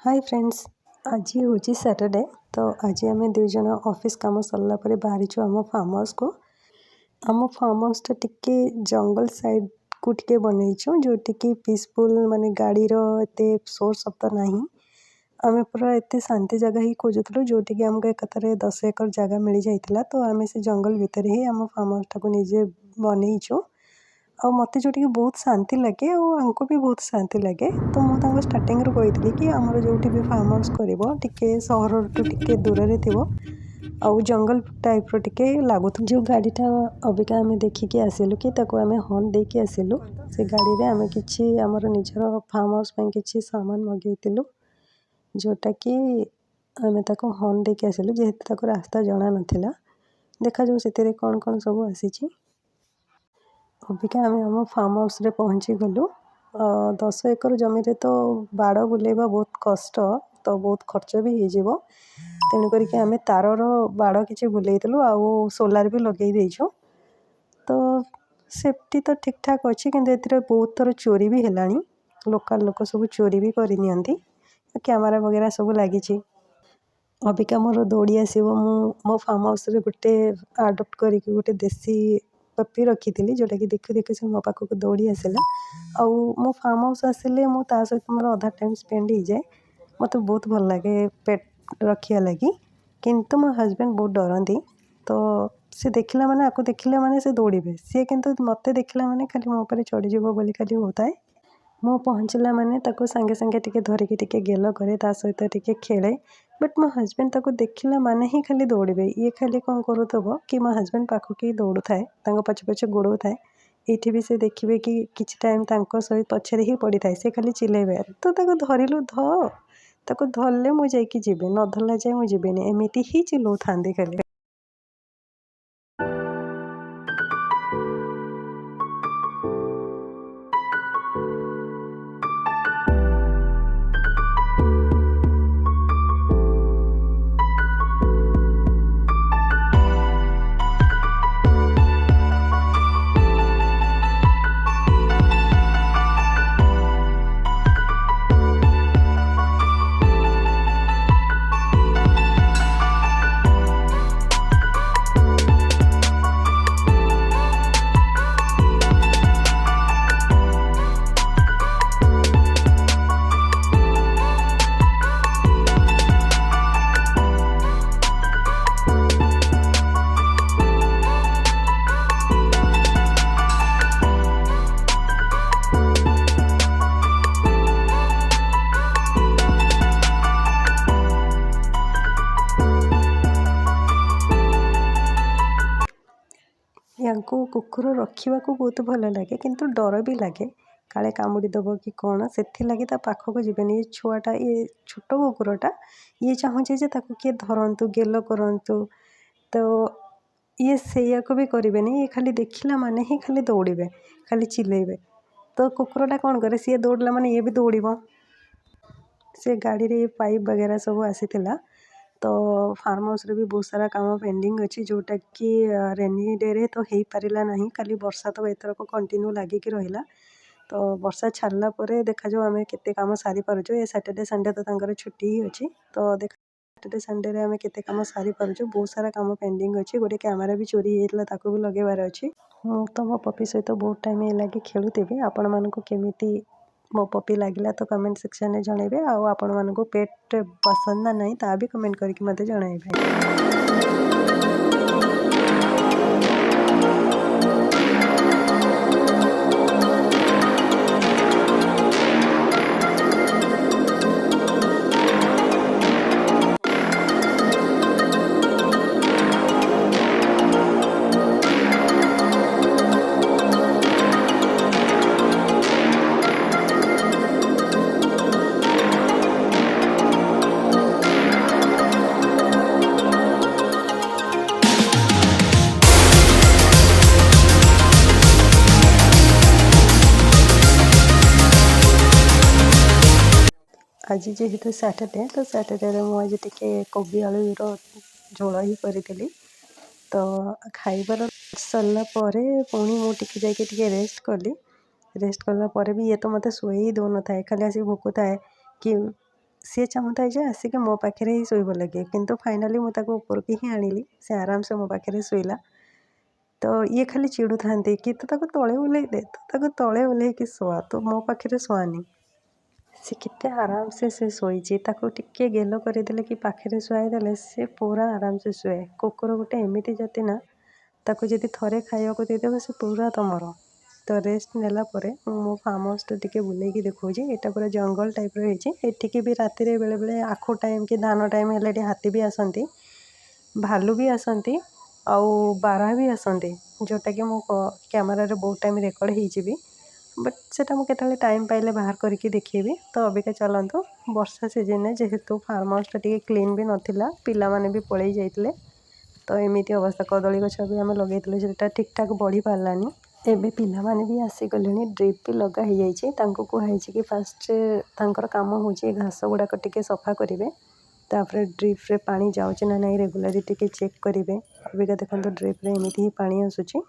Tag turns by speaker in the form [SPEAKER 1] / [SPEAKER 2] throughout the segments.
[SPEAKER 1] Hi friends, आज हूँ Saturday. तो आज आम दुईज ऑफिस काम सरला बाहरी आम फार्म हाउस को। आम फार्म हाउस टिके जंगल साइड को टिके बनईचु जोटि कि पीसफुल माने गाड़ी एते सोर शब्द नहीं। आम पूरा एत शांति जगह ही खोजुलु जोटि कि आमको एकाथरे 10 एकर जगह मिल जाता। तो आम से जंगल भितर ही आम फार्म हाउस टाक निजे बनईचु। आ मत जो बहुत शांति लगे आंको भी बहुत शांति लगे। तो मुझे स्टार्टिंग कही कि आमर जो भी फार्म हाउस कर सहर टू टिके दूर रे थी आउ जंगल टाइप रो टिके लागू जो गाड़ीटा अबिका आम देखिकी आसिलु कि आम हॉर्न देकी आसिलु। से गाड़ी रे आम किछि आमर निजर फार्म हाउस किछि सामान मगेइतिलु जोटा कि आम ताको हॉर्न देकी आसिलु जेहेतु ताको रास्ता जणा नथिला। देखा जो सेतिरे कौन कौन सब आसीछि। अबिका आम आम फार्म हाउस रे पहुँची गलु। 10 एकर जमी रे तो बाड़ बुलेबा बहुत कष्ट, तो बहुत खर्च भी हो तेणु करके आम तारर बाड़ किसी बुलेइलु आउ सोलार भी लगे देइछु। तो सेफ्टी तो ठीक ठाक अच्छी किंतु एथिरे बहुत थर चोरी भी हेलानी। लोकल लोक सब चोरी भी कर नियंती। कैमरा वगैरह सब लगी। अबिका मोर दौड़ी आसो मो फार्म हाउस रे गोटे आडप्ट करके गोटे देसी पपी रखी थी जोटा कि देखु देखु से मो पाखक दौड़ी आसला। आउ मो फार्म हाउस आसिले मो ता सहित मोर अधा टाइम स्पेंड हो जाए। मत बहुत भल लगे पेट रखिया लगी। किंतु मो हस्बैंड बहुत डरती। तो सी देखला माने आपको देखला माने से दौड़े सी किंतु मत देखला माने खाली मो पर चढ़ीज बोली खाली होता है। मो पहुँचला माने ताको संगे संगे टिके धरिकी टिके गेल करे ता सहित टिके खेले। बट मो हस्बैंड ताको देखला माने ही खाली दौड़े। ये खाली कौन करूथबो कि मो हस्बैंड पाखक ही दौड़ू थाए तांको पछे पछे गोड़ो थाए। एठी भी से देखिए कि किछि टाइम तांको सहित पछरे ही पड़ी थाए से खाली चिल्लेबे तो ताको धरिलु ताको धरले मु जाइकी जीबे न धरला जाए मु जीबेनी एमिति ही चिल्लौ थांदी खाली। यांको कुकुर रखा बहुत भल लगे किंतु डर भी लगे काले कामुड़ी दब कि कौन से लगे पाखक जीवेनि। ये छुआटा ये छोट कुकुरटा ये चाहूँचे जे ताको किए धरतु गेल करतु। तो ये से भी करें ये खाली देखला माने ही खाली दौड़े खाली चिल्लेबे। तो कुकुरटा कौन करे सी दौड़ला माने ये भी दौड़ से गाड़ी रे पाइप वगैरह सब आसीथिला। तो फार्म हाउस रे भी बहुत सारा काम पेंडिंग अच्छी जोटा कि रेनी डे रे तो हो पारा ना खाली वर्षा तो एथरक कंटिन्यू लगिकी रहा। तो वर्षा छाड़ला देखा जाऊ आम केते काम सारी पारुछु। ये सैटरडे संडे तो तांकर छुट्टी ही अच्छी। तो देखा सैटरडे संडे रे आम केते काम सारी पारुछु। बहुत सारा काम पेंडिंग अच्छी। गोटे कैमरा भी चोरी होता ताको भी लगेबार अच्छी। मु तो मो पपी सहित बहुत टाइम लगे खेलुथी। आपण मानक केमिति मो पपी लगिला तो कमेंट सेक्शन में जनइबे। आउ आपण मानक पेट पसंद ना नहीं ता भी कमेंट करके मते जनइबे। आज जेहेतु सैटरडे तो सैटरडे मुझे टिके कोबी आलूर झोल ही करी। तो खाइबार सरला पुणी मुझे जाके रेस्ट कली। रेस्ट कला भी ये तो मत शोई दौन था खाली आसी भोक थाए कि सी चाहूता जे आसिक मो पाखे ही शोब लगे किंतु फाइनाली मुझे ऊपर ही आनिली से आराम से मो पाखे शोला। तो ये खाली चिड़ू था कि तो तले ओह्लई दे तो तले ओह्लैक शुआ तो मो पाखे शुआनी सी केते आराम से शोची टिके गेल करदे कि पाखे शुआईदे सी पूरा आराम से शुए। कुकुर गोटे एमती जाति ना ताकू जदि थरे खाइबा देदेव से पूरा तुमर। तो रेस्ट नेला परे मो फार्म हाउस टिके बुलेकी देखौजी एटा पूरा जंगल टाइप एठिकी भी राति रे बेले बेले आखो टाइम कि धान टाइम हेले हाथी भी आसंती भालू भी आसंती आउ बारह भी आसंती जोटा कि मो कैमरा रे बहुत टाइम रेकर्ड होइछि बट सेटा मुझे केतले टाइम पाइले बाहर करके देखिए। तो अबिका चलतु वर्षा सीजन जेहेतु फार्म हाउस टिके क्लीन भी नथिला पिला माने भी पळेई जाइतले तो एमिति अवस्था कदली गछ भी आम लगे सेटा ठीक ठाक बढ़ी पारानी। एबे पिला माने भी आसीगले ड्रिप भी लगा ही जाइए कहुई कि फास्ट तांकर काम होची घास गुड़ाक टिके सफा करेंगे तापर ड्रिप रे पानी जाऊँ ना नहीं रेगुलारी टिके चेक करेंगे। अबिका देखो ड्रिप रे एमती ही पानी आसूची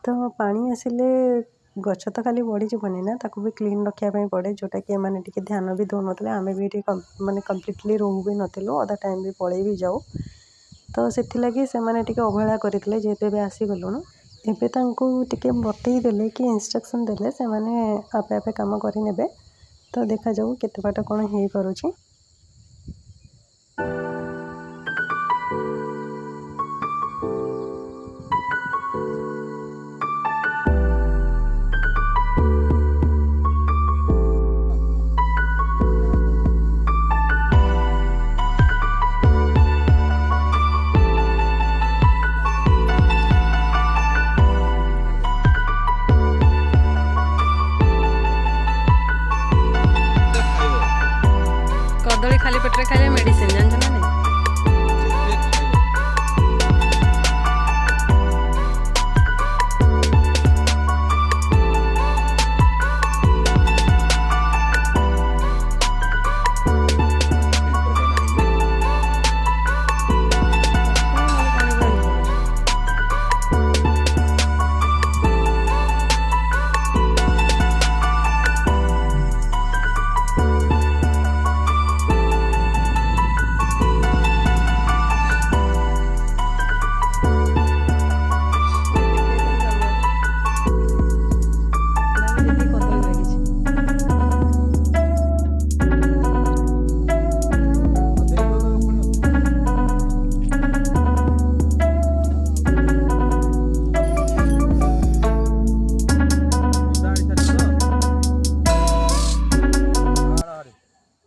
[SPEAKER 1] तो पानी आसिले गछ तो खाली बढ़ी जीवनी ना ताकू भी क्लीन रखापी पड़े जोटा कि मैंने टिके ध्यान भी दौन आम भी ये माने कम्प्लीटली रोहू भी नथिलु अधा टाइम भी पड़े भी जाऊ तो से टिके अवहेला करते जेहेतु एबे आसीगलुणु एबे तांको टिके बतई देले कि इंस्ट्रक्शन देले से माने आपे आपे काम करिनेबे। तो देखा जाऊ केते बाट कौन हो पारुछि। कदली खाली पेटे खाइले मेडिसिन जानछ ना नहीं।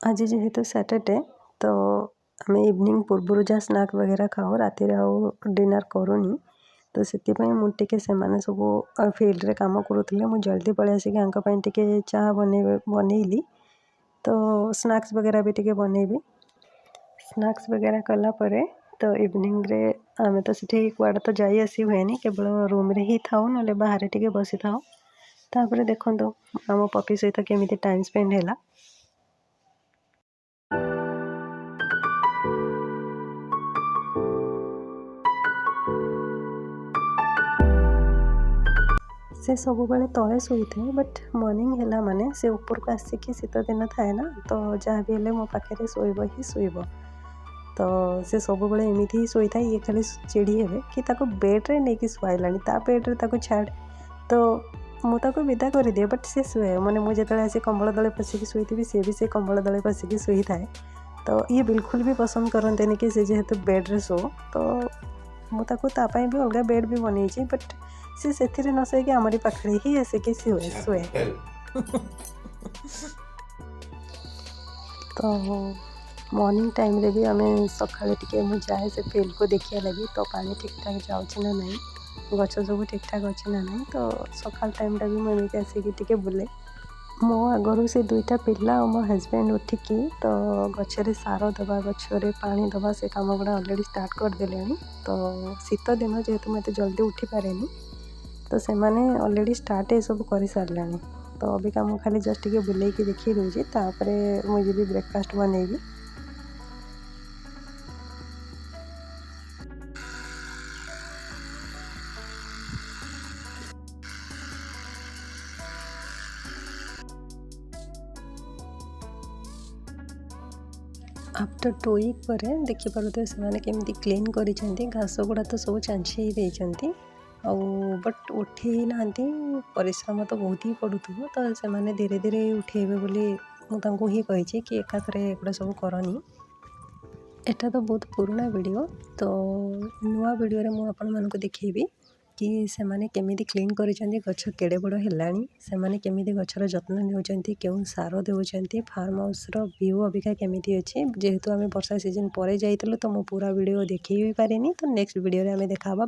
[SPEAKER 1] आज जेहेतु सैटरडे तो आम इवनिंग पूर्व जहाँ स्नैक वगैरह खाओ राति आउ डिनर करूनी तो से मुझे सब फील्ड रे काम करुले मुझे जल्दी पलि आसिक टिके चाह बनैली तो स्नैक्स वगैरह भी टिके बनैबी। स्नैक्स वगैरह कला परे तो इवनिंग रे आम तो सीठी कुआड़े तो जाई आसी हुए केवल रूम रे ही थाऊ ना बाहर टिके बसी थाऊ। तापर देखो आम पपी सहित केमी टाइम स्पेंड है। से सब बेले तले शोई थाए बट मॉर्निंग है माने से ऊपर को आसिक शीत दिन थाए ना तो जहाँ भी हेले मो पाखे शोब ही शोब तो से सब बेले एमती ही शोई थाए। ये खाली चिड़ी हे कि बेड्रे नहीं शुआला बेड्रे छाड़ तो मुझे विदा कर दिए बट से शुए मैंने मुझे आसी कंबल दले पशिक शुई सी भी से कंबल दले पशिक शुई थाए। तो ये बिल्कुल भी पसंद करते कि से जेहेतु बेड्रे शो तो मुझे भी अलग बेड भी बनई बट से न शोक आमरी पाखे ही आसिक शुए तो मॉर्निंग टाइम रे भी आम सका जाए से फील्ड को देखा लगी तो पानी ठीक ठाक जाऊँ ना नहीं गच सब ठीक ठाक अच्छे ना नहीं तो सकाल टाइम भी मुझे आसिक बुले मो आगु से दुईटा पिला और मो हजबैंड उठिकी तो गचरे सार दबा गचरे पानी दबा से काम गुड़ा अलरेडी स्टार्ट करदे। तो शीत दिन जेहेतु मुझे जल्दी उठी पारे तो से मैंने अलरेडी स्टार्ट ये सब कर सारे तो अबिका मुझे खाली जस्ट बुलेकी देखी दूसरी मुझे भी ब्रेकफास्ट बनैबी। आफ्टर 2 वीक पर देखिपे से केमी क्लीन कर घास गुड़ा तो सब चांची देती बट उठे ना परिश्रम तो बहुत ही पड़ुव तो से धीरे धीरे उठेबे बोली मुझे ही कही कि एकाथरे एगुड़ा सब करनी। एटा तो बहुत पुराना वीडियो तो नुआ वीडियो मुझे आपण मानक देखी कि सेमाने केमिति क्लीन करिसेंती गछ केड़े बड़ हेलानी सेमाने केमिति गछर जत्न नेउचंती केउ सार देउचंती फार्म हाउस रो व्यू अबिका केमिति अछि जेहेतु आमे वर्षा सीजन परे जाइतलु तो मो पूरा वीडियो देखि भी पारिनी तो नेक्स्ट वीडियो रे आमे देखाबा।